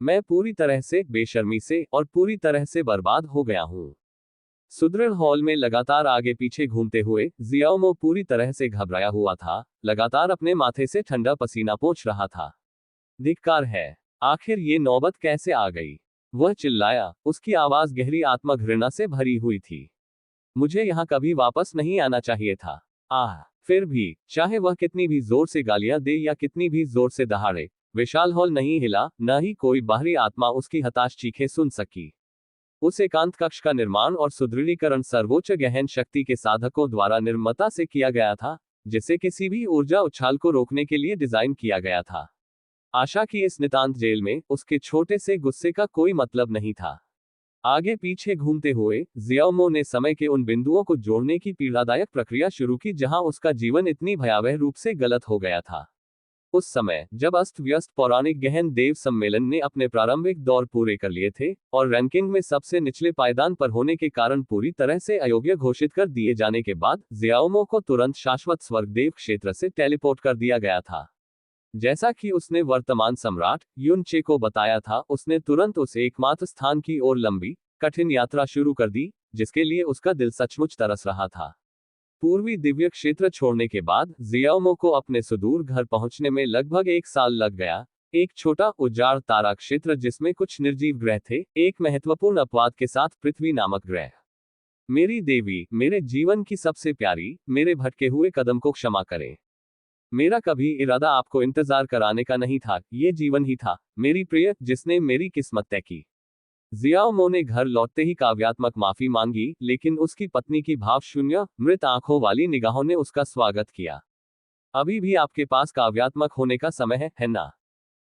मैं पूरी तरह से बेशर्मी से और पूरी तरह से बर्बाद हो गया हूं। सुदृढ़ हॉल में लगातार आगे पीछे घूमते हुए जियाओमो पूरी तरह से घबराया हुआ था, लगातार अपने माथे से ठंडा पसीना पोंछ रहा था। धिक्कार है, आखिर ये नौबत कैसे आ गई? वह चिल्लाया, उसकी आवाज गहरी आत्मघृणा से भरी हुई थी। मुझे यहाँ कभी वापस नहीं आना चाहिए था। आह! फिर भी, चाहे वह कितनी भी जोर से गालियां दे या कितनी भी जोर से दहाड़े, विशाल हॉल नहीं हिला, न ही कोई बाहरी आत्मा उसकी हताश चीखें सुन सकी। उस एकांत कक्ष का निर्माण और सुदृढ़ीकरण सर्वोच्च गहन शक्ति के साधकों द्वारा निर्ममता से किया गया था, जिसे किसी भी ऊर्जा उछाल को रोकने के लिए डिजाइन किया गया था। आशा की इस नितांत जेल में उसके छोटे से गुस्से का कोई मतलब नहीं था। आगे पीछे घूमते हुए जियाओमो ने समय के उन बिंदुओं को जोड़ने की पीड़ादायक प्रक्रिया शुरू की जहां उसका जीवन इतनी भयावह रूप से गलत हो गया था। उस समय, जब अस्त व्यस्त पौराणिक गहन देव सम्मेलन ने अपने प्रारंभिक दौर पूरे कर लिए थे, और रैंकिंग में सबसे निचले पायदान पर होने के कारण पूरी तरह से अयोग्य घोषित कर दिए जाने के बाद, जियाओमो को तुरंत शाश्वत स्वर्गदेव क्षेत्र से टेलीपोर्ट कर दिया गया था। जैसा कि उसने वर्तमान सम्राट युनचे को बताया था, उसने तुरंत उस एकमात्र स्थान की ओर लंबी, कठिन यात्रा शुरू कर दी, जिसके लिए उसका दिल सचमुच तरस रहा था। पूर्वी दिव्य क्षेत्र छोड़ने के बाद जियाओमो को अपने सुदूर घर पहुंचने में लगभग 1 साल लग गया। एक छोटा उजाड़ तारा क्षेत्र जिसमें कुछ निर्जीव ग्रह थे, एक महत्वपूर्ण अपवाद के साथ पृथ्वी नामक ग्रह। मेरी देवी, मेरे जीवन की सबसे प्यारी, मेरे भटके हुए कदम को क्षमा करें। मेरा कभी इरादा आपको इंतजार कराने का नहीं था, ये जीवन ही था, मेरी प्रिय, जिसने मेरी किस्मत तय की। जियाओमो ने घर लौटते ही काव्यात्मक माफी मांगी, लेकिन उसकी पत्नी की भावशून्य, मृत आंखों वाली निगाहों ने उसका स्वागत किया। अभी भी आपके पास काव्यात्मक होने का समय है ना?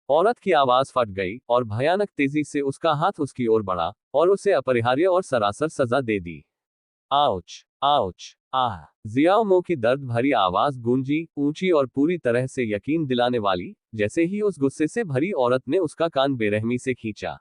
औरत की आवाज फट गई, और भयानक तेजी से उसका हाथ उसकी ओर बढ़ा, और उसे अपरिहार्य और सरासर सजा दे दी। आउच! आउच! आह! जियाओमो की दर्द भरी आवाज गूंजी, ऊंची और पूरी तरह से यकीन दिलाने वाली, जैसे ही उस गुस्से से भरी औरत ने उसका कान बेरहमी से खींचा।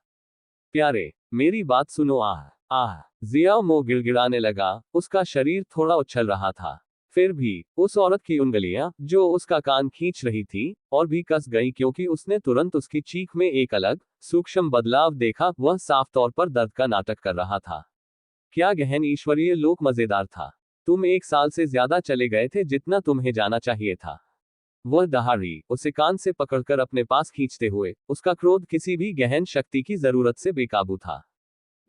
प्यारे, मेरी बात सुनो। आह! आह! जियाओमो गिड़गिड़ाने लगा, उसका शरीर थोड़ा उछल रहा था। फिर भी, उस औरत की उंगलियां, जो उसका कान खींच रही थी, और भी कस गई क्योंकि उसने तुरंत उसकी चीख में एक अलग, सूक्ष्म बदलाव देखा। वह साफ तौर पर दर्द का नाटक कर रहा था। क्या गहन ईश्वरीय लोक मजेदार था। तुम 1 साल से ज्यादा चले गए थे जितना तुम्हें जाना चाहिए था। वह दहाड़ी, उसे कान से पकड़कर अपने पास खींचते हुए, उसका क्रोध किसी भी गहन शक्ति की जरूरत से बेकाबू था।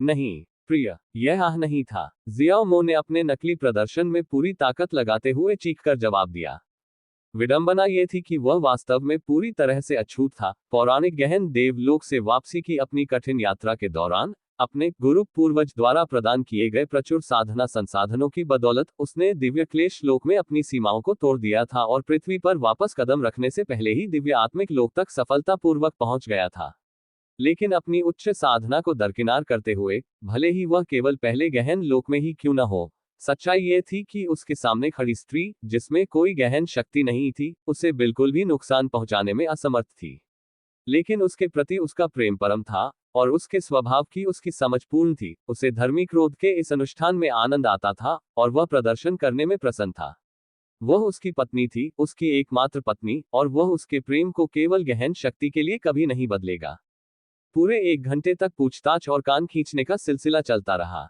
नहीं, प्रिय, यह आह नहीं था। जियाओमो ने अपने नकली प्रदर्शन में पूरी ताकत लगाते हुए चीखकर जवाब दिया। विडंबना यह थी कि वह वास्तव में पूरी तरह से अछूत था। पौराणिक गहन देवलोक से वापसी की अपनी कठिन यात्रा के दौरान, अपने गुरु पूर्वज द्वारा प्रदान किए गए प्रचुर साधना संसाधनों की बदौलत, उसने दिव्य क्लेश लोक में अपनी सीमाओं को तोड़ दिया था और पृथ्वी पर वापस कदम रखने से पहले ही दिव्य आत्मिक लोक तक सफलतापूर्वक पहुंच गया था। लेकिन अपनी उच्च साधना को दरकिनार करते हुए, भले ही वह केवल पहले गहन लोक में ही क्यों न हो, सच्चाई ये थी कि उसके सामने खड़ी स्त्री, जिसमें कोई गहन शक्ति नहीं थी, उसे बिल्कुल भी नुकसान पहुंचाने में असमर्थ थी। लेकिन उसके प्रति उसका प्रेम परम था, और उसके स्वभाव की उसकी समझ पूर्ण थी। उसे धर्मी क्रोध के इस अनुष्ठान में आनंद आता था, और वह प्रदर्शन करने में प्रसन्न था। वह उसकी पत्नी थी, उसकी एकमात्र पत्नी, और वह उसके प्रेम को केवल गहन शक्ति के लिए कभी नहीं बदलेगा। पूरे 1 घंटे तक पूछताछ और कान खींचने का सिलसिला चलता रहा।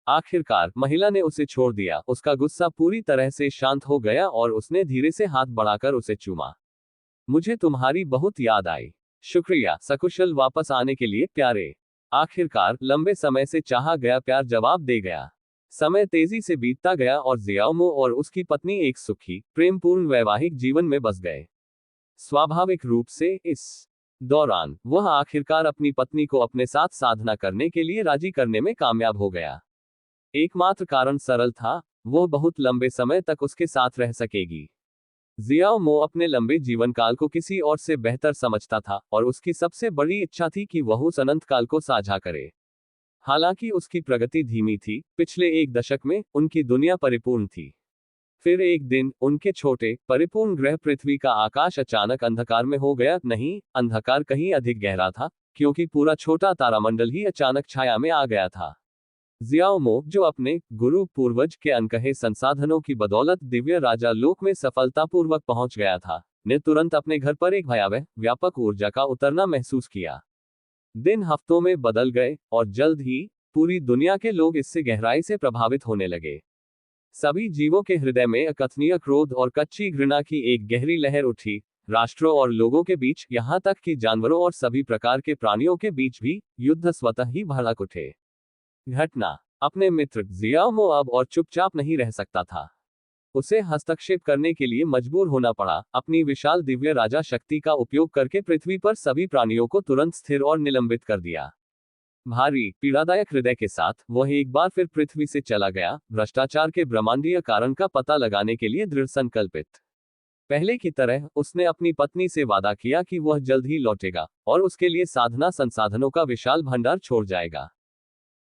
आखिरकार महिला ने उसे छोड़ दिया। उसका गुस्सा पूरी तरह से शांत हो गया और उसने धीरे से हाथ बढ़ाकर उसे चूमा। मुझे तुम्हारी बहुत याद आई। शुक्रिया, सकुशल वापस आने के लिए प्यारे। आखिरकार, लंबे समय से चाहा गया प्यार जवाब दे गया। समय तेजी से बीतता गया और जियाओमो और उसकी पत्नी एक सुखी, प्रेमपूर्ण वैवाहिक जीवन में बस गए। स्वाभाविक रूप से, इस दौरान, वह आखिरकार अपनी पत्नी को अपने साथ साधना करने के लिए राजी करने में कामयाब हो गया। एकमात्र कारण सरल था, वह बहुत लंबे समय तक उसके साथ रह सकेगी। जियाओमो अपने लंबे जीवन काल को किसी और से बेहतर समझता था, और उसकी सबसे बड़ी इच्छा थी कि वह उस अनंत काल को साझा करे। हालांकि उसकी प्रगति धीमी थी, पिछले 1 दशक में, उनकी दुनिया परिपूर्ण थी। फिर एक दिन, उनके छोटे, परिपूर्ण ग्रह पृथ्वी का आकाश अचानक अंधकार में हो गया। नहीं, अंधकार कहीं अधिक गहरा था, क्योंकि पूरा छोटा तारामंडल ही अचानक छाया में आ गया था। जियाओमो, जो अपने गुरु पूर्वज के अनकहे संसाधनों की बदौलत दिव्य राजा लोक में सफलतापूर्वक पहुंच गया था, ने तुरंत अपने घर पर एक भयावह, व्यापक ऊर्जा का उतरना महसूस किया। दिन हफ्तों में बदल गए और जल्द ही पूरी दुनिया के लोग इससे गहराई से प्रभावित होने लगे। सभी जीवों के हृदय में अकथनीय क्रोध और कच्ची घृणा की एक गहरी लहर उठी। राष्ट्रों और लोगों के बीच, यहाँ तक कि जानवरों और सभी प्रकार के प्राणियों के बीच भी युद्ध स्वतः ही भड़क उठे। घटना। अपने मित्र जियाओमो अब और चुपचाप नहीं रह सकता था। उसे हस्तक्षेप करने के लिए मजबूर होना पड़ा। अपनी विशाल दिव्य राजा शक्ति का उपयोग करके पृथ्वी पर सभी प्राणियों को तुरंत स्थिर और निलंबित कर दिया। भारी पीड़ादायक हृदय के साथ वह एक बार फिर पृथ्वी से चला गया, भ्रष्टाचार के ब्रह्मांडीय कारण का पता लगाने के लिए दृढ़ संकल्पित। पहले की तरह उसने अपनी पत्नी से वादा किया कि वह जल्द ही लौटेगा और उसके लिए साधना संसाधनों का विशाल भंडार छोड़ जाएगा।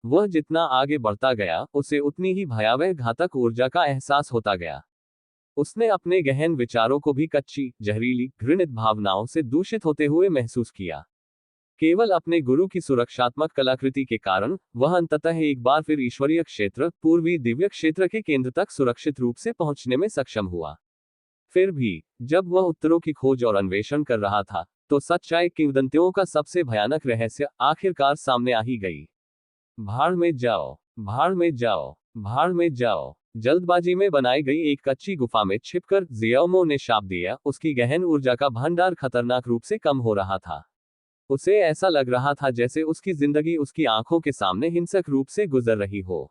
वह जितना आगे बढ़ता गया, उसे उतनी ही भयावह घातक ऊर्जा का एहसास होता गया। उसने अपने गहन विचारों को भी कच्ची, जहरीली, घृणित भावनाओं से दूषित होते हुए महसूस किया। केवल अपने गुरु की सुरक्षात्मक कलाकृति के कारण वह अंततः एक बार फिर ईश्वरीय क्षेत्र, पूर्वी दिव्य क्षेत्र के केंद्र तक सुरक्षित रूप से पहुंचने में सक्षम हुआ। फिर भी जब वह उत्तरों की खोज और अन्वेषण कर रहा था, तो सच्चाई किंवदंतियों का सबसे भयानक रहस्य आखिरकार सामने आ ही गई। भाड़ में जाओ, भाड़ में जाओ, भाड़ में जाओ। जल्दबाजी में बनाई गई एक कच्ची गुफा में छिपकर जियाओमो ने शाप दिया। उसकी गहन ऊर्जा का भंडार खतरनाक रूप से कम हो रहा था। उसे ऐसा लग रहा था जैसे उसकी जिंदगी उसकी आंखों के सामने हिंसक रूप से गुजर रही हो।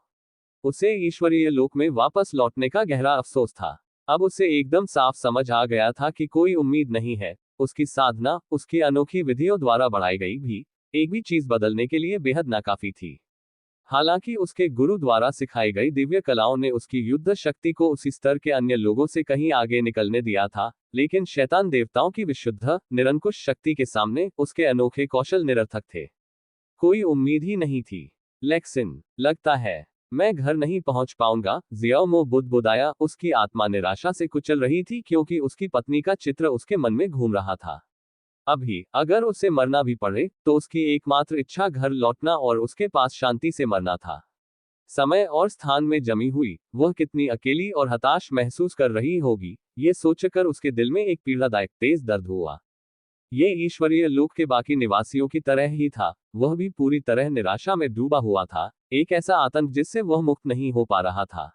उसे ईश्वरीय लोक में वापस लौटने का गहरा अफसोस था। अब उसे एकदम साफ समझ आ गया था कि कोई उम्मीद नहीं है। उसकी साधना, उसकी अनोखी विधियों द्वारा बढ़ाई गई भी एक भी चीज बदलने के लिए बेहद नाकाफी थी। हालांकि उसके गुरु द्वारा सिखाई गई दिव्य कलाओं ने उसकी युद्ध शक्ति को उसी स्तर के अन्य लोगों से कहीं आगे निकलने दिया था, लेकिन शैतान देवताओं की विशुद्ध, निरंकुश शक्ति के सामने उसके अनोखे कौशल निरर्थक थे। कोई उम्मीद ही नहीं थी। लेक्सिन, लगता है मैं घर नहीं पहुंच पाऊंगा, जियाओमो बुदबुदाया। उसकी आत्मा निराशा से कुचल रही थी क्योंकि उसकी पत्नी का चित्र उसके मन में घूम रहा था। अभी अगर उसे मरना भी पड़े तो उसकी एकमात्र इच्छा घर लौटना और उसके पास शांति से मरना था। समय और स्थान में जमी हुई वह कितनी अकेली और हताश महसूस कर रही होगी, ये सोचकर उसके दिल में एक पीड़ादायक तेज दर्द हुआ। ये ईश्वरीय लोक के बाकी निवासियों की तरह ही था। वह भी पूरी तरह निराशा में डूबा हुआ था, एक ऐसा आतंक जिससे वह मुक्त नहीं हो पा रहा था।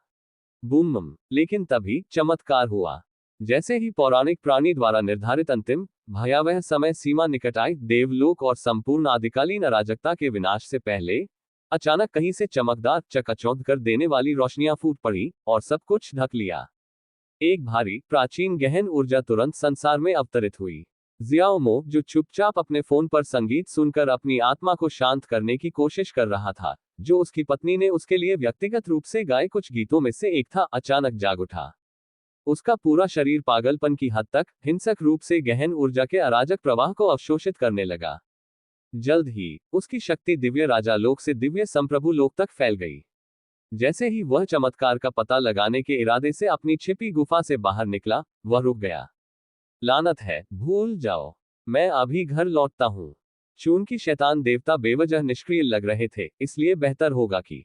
बूम। लेकिन तभी चमत्कार हुआ। जैसे ही पौराणिक प्राणी द्वारा निर्धारित अंतिम भयावह समय सीमा निकट आई, देवलोक और संपूर्ण आदिकालीन अराजकता के विनाश से पहले अचानक कहीं से चमकदार, चकाचौंध कर देने वाली रोशनियां फूट पड़ी और सब कुछ ढक लिया। एक भारी, प्राचीन, गहन ऊर्जा तुरंत संसार में अवतरित हुई। जियाओमो, जो चुपचाप अपने फोन पर संगीत सुनकर अपनी आत्मा को शांत करने की कोशिश कर रहा था, जो उसकी पत्नी ने उसके लिए व्यक्तिगत रूप से गाए कुछ गीतों में से एक था, अचानक जाग उठा। उसका पूरा शरीर पागलपन की हद तक हिंसक रूप से गहन ऊर्जा के अराजक प्रवाह को अवशोषित करने लगा। जल्द ही उसकी शक्ति दिव्य राजा लोक से दिव्य संप्रभु लोक तक फैल गई। जैसे ही वह चमत्कार का पता लगाने के इरादे से अपनी छिपी गुफा से बाहर निकला, वह रुक गया। लानत है, भूल जाओ, मैं अभी घर लौटता हूं। चूंकि शैतान देवता बेवजह निष्क्रिय लग रहे थे, इसलिए बेहतर होगा कि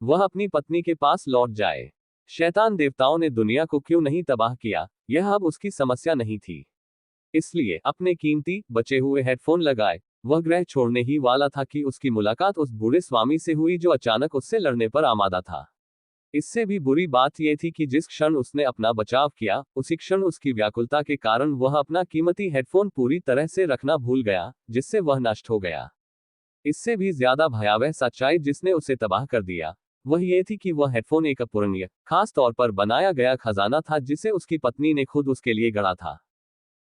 वह अपनी पत्नी के पास लौट जाए। शैतान देवताओं ने दुनिया को क्यों नहीं तबाह किया, यह अब उसकी समस्या नहीं थी। इसलिए अपने कीमती बचे हुए हेडफोन लगाए, वह ग्रह छोड़ने ही वाला था कि उसकी मुलाकात उस बूढ़े स्वामी से हुई जो अचानक उससे लड़ने पर आमादा था। इससे भी बुरी बात यह थी कि जिस क्षण उसने अपना बचाव किया, उसी क्षण उसकी व्याकुलता के कारण वह अपना कीमती हेडफोन पूरी तरह से रखना भूल गया, जिससे वह नष्ट हो गया। इससे भी ज्यादा भयावह सच्चाई जिसने उसे तबाह कर दिया, वह ये थी कि वह हेडफोन एक अपूरणीय, खास तौर पर बनाया गया खजाना था जिसे उसकी पत्नी ने खुद उसके लिए गढ़ा था।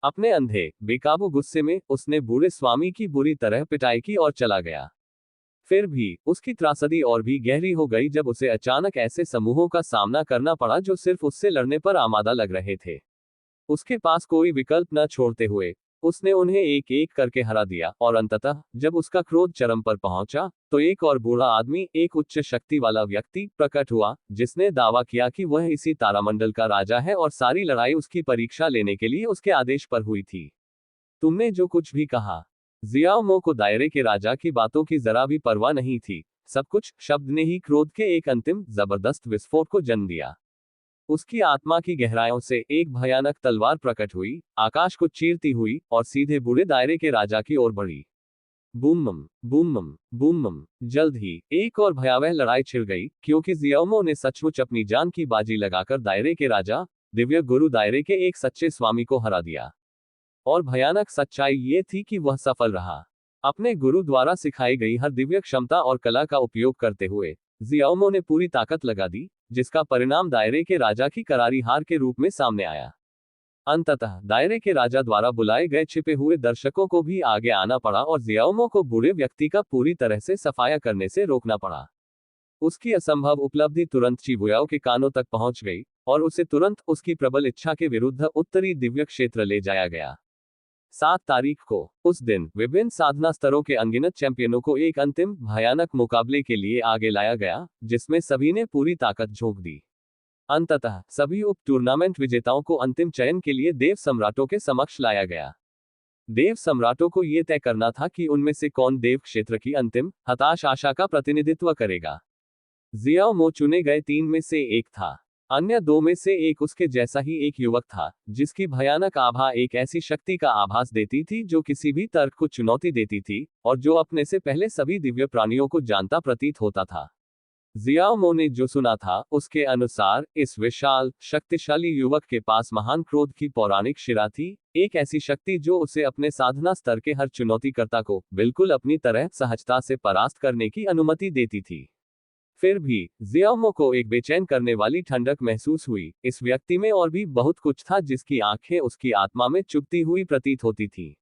अपने अंधे, बेकाबू गुस्से में उसने बूढ़े स्वामी की बुरी तरह पिटाई की और चला गया। फिर भी उसकी त्रासदी और भी गहरी हो गई जब उसे अचानक ऐसे समूहों का सामना करना पड़ा जो सिर्फ उससे लड़ने पर आमादा लग रहे थे। उसके पास कोई विकल्प न छोड़ते हुए उसने उन्हें एक एक करके हरा दिया, और अंततः जब उसका क्रोध चरम पर पहुंचा, तो एक और बूढ़ा आदमी, एक उच्च शक्ति वाला व्यक्ति प्रकट हुआ, जिसने दावा किया कि वह इसी तारामंडल का राजा है और सारी लड़ाई उसकी परीक्षा लेने के लिए उसके आदेश पर हुई थी। तुमने जो कुछ भी कहा। जियाओमो को दायरे के राजा की बातों की जरा भी परवाह नहीं थी। सब कुछ शब्द ने ही क्रोध के एक अंतिम, जबरदस्त विस्फोट को जन्म दिया। उसकी आत्मा की गहराइयों से एक भयानक तलवार प्रकट हुई, आकाश को चीरती हुई, और सीधे बूढ़े दायरे के राजा की ओर बढ़ी। Boom boom boom. जल्द ही एक और भयावह लड़ाई छिड़ गई, क्योंकि जियाओमो ने सचमुच अपनी जान की बाजी लगाकर दायरे के राजा, दिव्य गुरु दायरे के एक सच्चे स्वामी को हरा दिया। और भयानक सच्चाई ये थी कि वह सफल रहा। अपने गुरु द्वारा सिखाई गई हर दिव्य क्षमता और कला का उपयोग करते हुए जियाओमो ने पूरी ताकत लगा दी, जिसका परिणाम दायरे के राजा की करारी हार के रूप में सामने आया। अंततः दायरे के राजा द्वारा बुलाए गए छिपे हुए दर्शकों को भी आगे आना पड़ा और जियाओमो को बूढ़े व्यक्ति का पूरी तरह से सफाया करने से रोकना पड़ा। उसकी असंभव उपलब्धि तुरंत चिबुयाओ के कानों तक पहुंच गई, और उसे तुरंत उसकी प्रबल इच्छा के विरुद्ध उत्तरी दिव्य क्षेत्र ले जाया गया। 7 तारीख को उस दिन विभिन्न साधना स्तरों के अनगिनत चैंपियनों को एक अंतिम भयानक मुकाबले के लिए आगे लाया गया, जिसमें सभी ने पूरी ताकत झोंक दी। अंततः सभी उप टूर्नामेंट विजेताओं को अंतिम चयन के लिए देव सम्राटों के समक्ष लाया गया। देव सम्राटों को यह तय करना था कि उनमें से कौन देव क्षेत्र की अंतिम हताश आशा का प्रतिनिधित्व करेगा। जियाओमो चुने गए 3 में से एक था। अन्य 2 में से एक उसके जैसा ही एक युवक था, जिसकी भयानक आभा एक ऐसी शक्ति का आभास देती थी जो किसी भी तर्क को चुनौती देती थी, और जो अपने से पहले सभी दिव्य प्राणियों को जानता प्रतीत होता था। जियाओमो ने जो सुना था, उसके अनुसार इस विशाल, शक्तिशाली युवक के पास महान क्रोध की पौराणिक शिरा थी, एक ऐसी शक्ति जो उसे अपने साधना स्तर के हर चुनौतीकर्ता को बिल्कुल अपनी तरह सहजता से परास्त करने की अनुमति देती थी। फिर भी जियाओमो को एक बेचैन करने वाली ठंडक महसूस हुई। इस व्यक्ति में और भी बहुत कुछ था जिसकी आंखें उसकी आत्मा में चुभती हुई प्रतीत होती थी।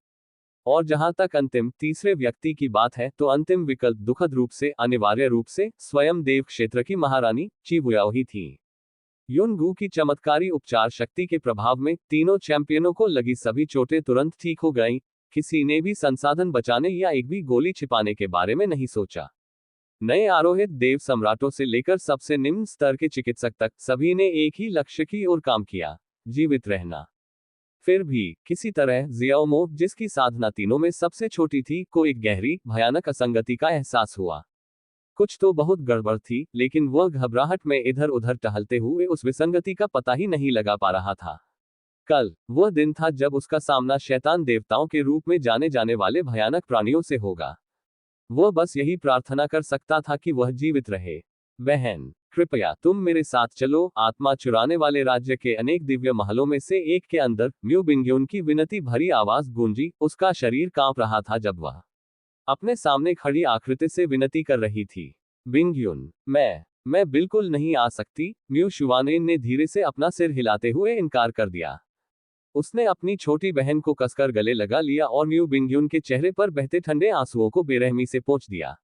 और जहां तक अंतिम तीसरे व्यक्ति की बात है, तो अंतिम विकल्प दुखद रूप से, अनिवार्य रूप से स्वयं देव क्षेत्र की महारानी चिबुयाओ ही थी। युनगू की चमत्कारी उपचार शक्ति के प्रभाव में तीनों चैंपियनों को लगी सभी चोटें तुरंत ठीक हो गईं। किसी ने भी संसाधन बचाने या एक भी गोली छिपाने के बारे में नहीं सोचा। नए आरोहित देव सम्राटों से लेकर सबसे निम्न स्तर के चिकित्सक तक सभी ने एक ही लक्ष्य की ओर काम किया, जीवित रहना। फिर भी किसी तरह जियाओमो, जिसकी साधना तीनों में सबसे छोटी थी, को एक गहरी भयानक असंगति का एहसास हुआ। कुछ तो बहुत गड़बड़ थी, लेकिन वह घबराहट में इधर उधर टहलते हुए उस विसंगति का पता ही नहीं लगा पा रहा था। कल वह दिन था जब उसका सामना शैतान देवताओं के रूप में जाने जाने वाले भयानक प्राणियों से होगा। वह बस यही प्रार्थना कर सकता था कि वह जीवित रहे। बहन, कृपया तुम मेरे साथ चलो। आत्मा चुराने वाले राज्य के अनेक दिव्य महलों में से एक के अंदर म्यू बिंग्यून की विनती भरी आवाज गूंजी। उसका शरीर कांप रहा था जब वह अपने सामने खड़ी आकृति से विनती कर रही थी। बिंग्यून, मैं बिल्कुल नहीं आ सकती। म्यू शुवानेन ने धीरे से अपना सिर हिलाते हुए इनकार कर दिया। उसने अपनी छोटी बहन को कसकर गले लगा लिया और म्यू बिंग्यून के चेहरे पर बहते ठंडे आंसुओं को बेरहमी से पोंछ दिया।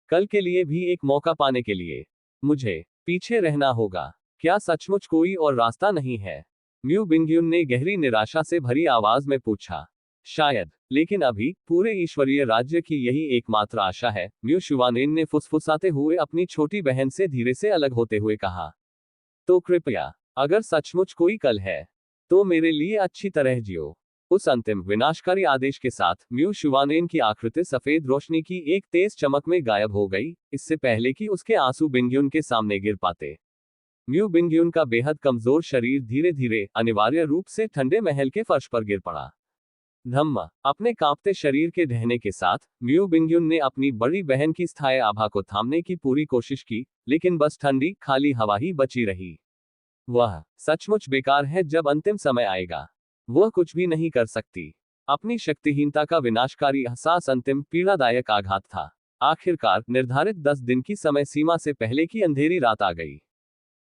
कल के लिए भी एक मौका पाने के लिए मुझे पीछे रहना होगा। क्या सचमुच कोई और रास्ता नहीं है? म्यू बिंग्यून ने गहरी निराशा से भरी आवाज में पूछा। शायद, लेकिन अभी पूरे ईश्वरीय राज्य की यही एकमात्र आशा है। म्यू शुवानेन ने फुसफुसाते हुए अपनी छोटी बहन से धीरे से अलग होते हुए कहा। तो कृपया, अगर सचमुच कोई कल है, तो मेरे लिए अच्छी तरह जियो। उस अंतिम विनाशकारी आदेश के साथ म्यू शुवानेन की आकृति सफेद रोशनी की एक तेज चमक में गायब हो गई, इससे पहले कि उसके आंसू बिंग्यून के सामने गिर पाते। म्यू बिंग्यून का बेहद कमजोर शरीर धीरे धीरे, अनिवार्य रूप से ठंडे महल के फर्श पर गिर पड़ा। धम्मा, अपने कांपते शरीर के ढहने के साथ म्यू बिंग्यून ने अपनी बड़ी बहन की स्थायी आभा को थामने की पूरी कोशिश की, लेकिन बस ठंडी खाली हवा ही बची रही। वह सचमुच बेकार है। जब अंतिम समय आएगा, वह कुछ भी नहीं कर सकती। अपनी शक्तिहीनता का विनाशकारी एहसास अंतिम पीड़ादायक आघात था। आखिरकार निर्धारित 10 दिन की समय सीमा से पहले की अंधेरी रात आ गई।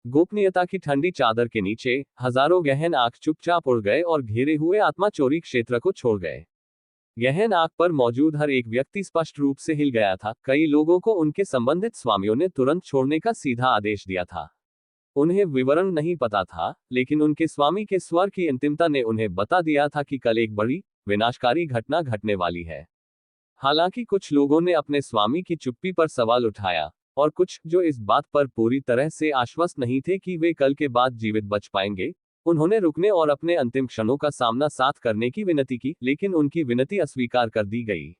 गोपनीयता की ठंडी चादर के नीचे हजारों गहन आंख चुपचाप उड़ गए और घेरे हुए आत्मा चोरी क्षेत्र को छोड़ गए। गहन आंख पर मौजूद हर एक व्यक्ति स्पष्ट रूप से हिल गया था। कई लोगों को उनके संबंधित स्वामियों ने तुरंत छोड़ने का सीधा आदेश दिया था। उन्हें विवरण नहीं पता था, लेकिन उनके स्वामी के स्वर की अंतिमता ने उन्हें बता दिया था कि कल एक बड़ी विनाशकारी घटना घटने वाली है। हालांकि कुछ लोगों ने अपने स्वामी की चुप्पी पर सवाल उठाया, और कुछ जो इस बात पर पूरी तरह से आश्वस्त नहीं थे कि वे कल के बाद जीवित बच पाएंगे, उन्होंने रुकने और अपने अंतिम क्षणों का सामना साथ करने की विनती की, लेकिन उनकी विनती अस्वीकार कर दी गई।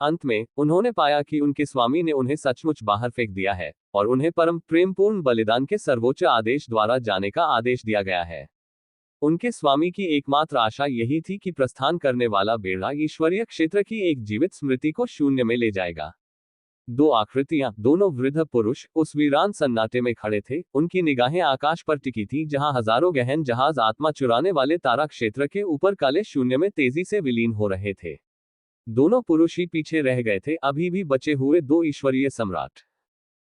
अंत में उन्होंने पाया कि उनके स्वामी ने उन्हें सचमुच बाहर फेंक दिया है, और उन्हें परम प्रेमपूर्ण बलिदान के सर्वोच्च आदेश द्वारा जाने का आदेश दिया गया है। उनके स्वामी की एकमात्र आशा यही थी कि प्रस्थान करने वाला बेड़ा ईश्वरीय क्षेत्र की एक जीवित स्मृति को शून्य में ले जाएगा। दो आकृतियां, दोनों वृद्ध पुरुष, उस वीरान सन्नाटे में खड़े थे। उनकी निगाहें आकाश पर टिकी थी, जहां हजारों गहन जहाज आत्मा चुराने वाले तारा क्षेत्र के ऊपर काले शून्य में तेजी से विलीन हो रहे थे। दोनों पुरुष ही पीछे रह गए थे, अभी भी बचे हुए दो ईश्वरीय सम्राट।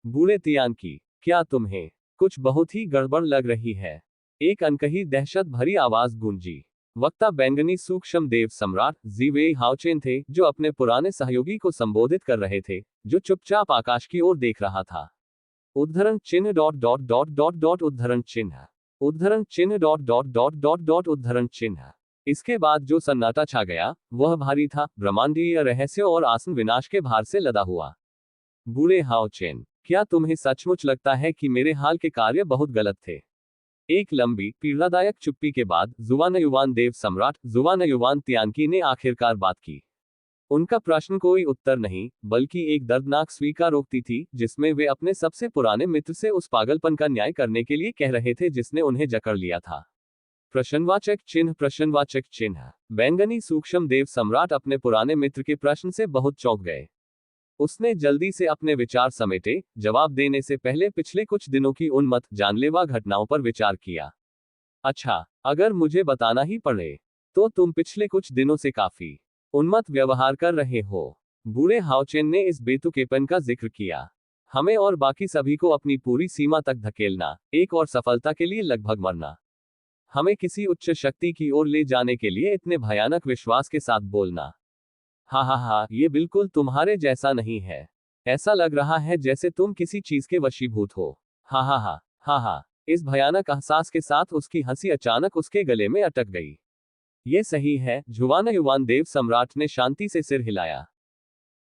बूढ़े तियान की, क्या तुम्हें कुछ बहुत ही गड़बड़ लग रही है? एक अनकही दहशत भरी आवाज गूंजी। वक्ता बैंगनी सूक्ष्म देव सम्राट जीवे हाओचेन थे, जो अपने पुराने सहयोगी को संबोधित कर रहे थे, जो चुपचाप आकाश की ओर देख रहा था। उद्धरण चिन्ह dot dot dot dot dot उद्धरण चिन्ह, उद्धरण चिन्ह dot dot dot dot dot उद्धरण चिन्ह। इसके बाद जो सन्नाटा छा गया वह भारी था, ब्रह्मांडीय रहस्य और आसन विनाश के भार से लदा हुआ। बूढ़े हाओचेन, क्या तुम्हें सचमुच लगता है कि मेरे हाल के कार्य बहुत गलत थे? एक लंबी पीड़ादायक चुप्पी के बाद जुवानयुवान देव सम्राट जुवानयुवान तियानकी ने आखिरकार बात की। उनका प्रश्न कोई उत्तर नहीं, बल्कि एक दर्दनाक स्वीकारोक्ति थी, जिसमें वे अपने सबसे पुराने मित्र से उस पागलपन का न्याय करने के लिए कह रहे थे जिसने उन्हें जकड़ लिया था। प्रश्नवाचक चिन्ह, प्रश्नवाचक चिन्ह। बैंगनी सूक्ष्म देव सम्राट अपने पुराने मित्र के प्रश्न से बहुत चौंक गए। उसने जल्दी से अपने विचार समेटे, जवाब देने से पहले पिछले कुछ दिनों की उन्मत्त जानलेवा घटनाओं पर विचार किया। अच्छा, अगर मुझे बताना ही पड़े, तो तुम पिछले कुछ दिनों से काफी उन्मत्त व्यवहार कर रहे हो। बूढ़े हाओचेन ने इस बेतुकेपन का जिक्र किया। हमें और बाकी सभी को अपनी पूरी सीमा तक धकेलना, एक और सफलता के लिए लगभग मरना। हमें किसी उच्च शक्ति की ओर ले जाने के लिए इतने भयानक विश्वास के साथ बोलना। हा, ये बिल्कुल तुम्हारे जैसा नहीं है। ऐसा लग रहा है जैसे तुम किसी चीज के वशीभूत हो। हा। इस भयानक एहसास के साथ उसकी हंसी अचानक उसके गले में अटक गई। ये सही है, जुवानयुवान देव सम्राट ने शांति से सिर हिलाया।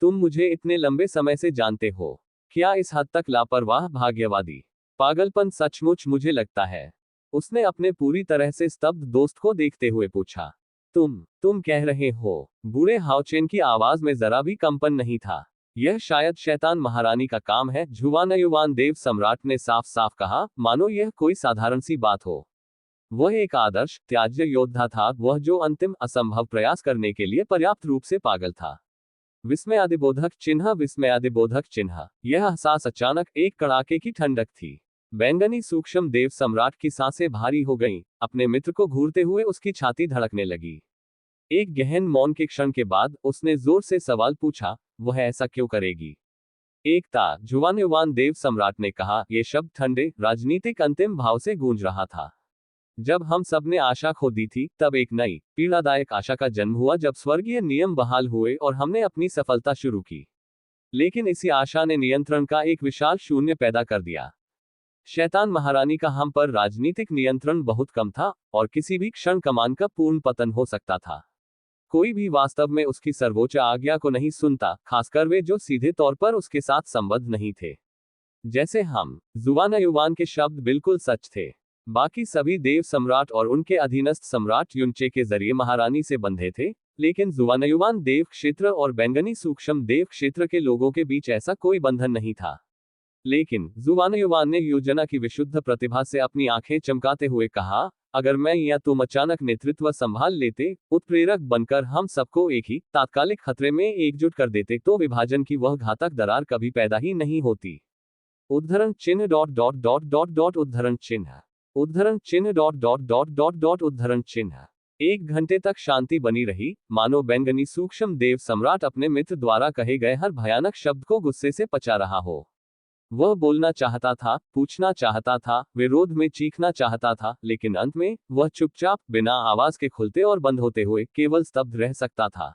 तुम मुझे इतने लंबे समय से जानते हो। क्या इस हद तक लापरवाह, भाग्यवादी, पागलपन सचमुच मुझे लगता है? उसने अपने पूरी तरह से स्तब्ध दोस्त को देखते हुए पूछा। तुम कह रहे हो? बूढ़े हाओचेन की आवाज में जरा भी कंपन नहीं था। यह शायद शैतान महारानी का काम है, जुवानयुवान देव सम्राट ने साफ साफ कहा, मानो यह कोई साधारण सी बात हो। वह एक आदर्श त्याज्य योद्धा था, वह जो अंतिम असंभव प्रयास करने के लिए पर्याप्त रूप से पागल था। विस्मयादिबोधक चिन्ह, विस्मयादिबोधक चिन्ह। यह एहसास अचानक एक कड़ाके की ठंडक थी। बैंगनी सूक्ष्म देव सम्राट की सांसें भारी हो गईं, अपने मित्र को घूरते हुए उसकी छाती धड़कने लगी। एक गहन मौन के क्षण के बाद उसने जोर से सवाल पूछा, वह ऐसा क्यों करेगी? एकता, जुवानयुवान देव सम्राट ने कहा। यह शब्द ठंडे, राजनीतिक अंतिम भाव से गूंज रहा था। जब हम सब ने आशा खो दी थी, तब एक नई पीड़ादायक आशा का जन्म हुआ, जब स्वर्गीय नियम बहाल हुए और हमने अपनी सफलता शुरू की। लेकिन इसी आशा ने नियंत्रण का एक विशाल शून्य पैदा कर दिया। शैतान महारानी का हम पर राजनीतिक नियंत्रण बहुत कम था, और किसी भी क्षण कमान का पूर्ण पतन हो सकता था। कोई भी वास्तव में उसकी सर्वोच्च आज्ञा को नहीं सुनता, खासकर वे जो सीधे तौर पर उसके साथ संबद्ध नहीं थे। जैसे हम। जुवानयुवान के शब्द बिल्कुल सच थे। बाकी सभी देव सम्राट और उनके अधीनस्थ सम्राट युनचे के जरिए महारानी से बंधे थे, लेकिन जुवानयुवान देव क्षेत्र और बैंगनी सूक्ष्म देव क्षेत्र के लोगों के बीच ऐसा कोई बंधन नहीं था। लेकिन जुवानयुवान ने योजना की विशुद्ध प्रतिभा से अपनी आंखें चमकाते हुए कहा, अगर मैं या तुम अचानक नेतृत्व संभाल लेते, उत्प्रेरक बनकर हम सबको एक ही तात्कालिक खतरे में एकजुट कर देते, तो विभाजन की वह घातक दरार कभी पैदा ही नहीं होती। उद्धरण चिन्ह dot dot dot dot dot उद्धरण चिन्ह, उद्धरण चिन्ह dot dot dot dot dot उद्धरण चिन्ह। 1 घंटे तक शांति बनी रही, मानो बैंगनी सूक्ष्म देव सम्राट अपने मित्र द्वारा कहे गए हर भयानक शब्द को गुस्से से पचा रहा हो। वह बोलना चाहता था, पूछना चाहता था, विरोध में चीखना चाहता था, लेकिन अंत में वह चुपचाप, बिना आवाज के खुलते और बंद होते हुए, केवल स्तब्ध रह सकता था।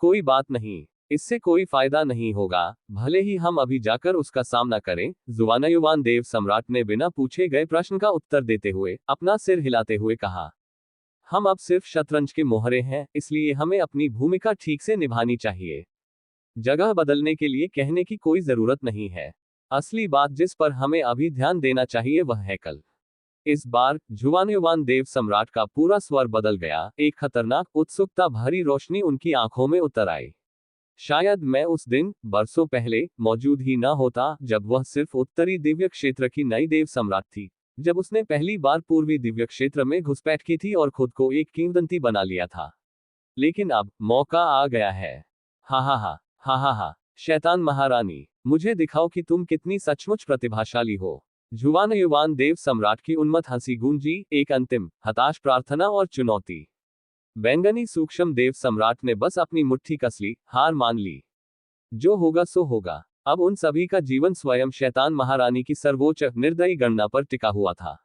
कोई बात नहीं, इससे कोई फायदा नहीं होगा, भले ही हम अभी जाकर उसका सामना करें, जुवानयुवान देव सम्राट ने बिना पूछे गए प्रश्न का उत्तर देते हुए, अपना सिर हिलाते हुए कहा। हम अब सिर्फ शतरंज के मोहरे हैं, इसलिए हमें अपनी भूमिका ठीक से निभानी चाहिए। जगह बदलने के लिए कहने की कोई जरूरत नहीं है। असली बात जिस पर हमें अभी ध्यान देना चाहिए वह है कल। इस बार जुवानयुवान देव सम्राट का पूरा स्वर बदल गया, एक खतरनाक उत्सुकता भरी रोशनी उनकी आंखों में उतर आई। शायद मैं उस दिन, बरसों पहले, मौजूद ही न होता, जब वह सिर्फ उत्तरी दिव्य क्षेत्र की नई देव सम्राट थी, जब उसने पहली बार पूर्वी दिव्य क्षेत्र में घुसपैठ की थी और खुद को एक किंवदंती बना लिया था। लेकिन अब मौका आ गया है। हा हा हा हा हा हा। शैतान महारानी, मुझे दिखाओ कि तुम कितनी सचमुच प्रतिभाशाली हो। जुवान युवान देव सम्राट की उन्मत्त हंसी गूंजी, एक अंतिम हताश प्रार्थना और चुनौती। बैंगनी सूक्ष्म देव सम्राट ने बस अपनी मुट्ठी कस ली, हार मान ली। जो होगा सो होगा। अब उन सभी का जीवन स्वयं शैतान महारानी की सर्वोच्च निर्दयी गणना पर टिका हुआ था।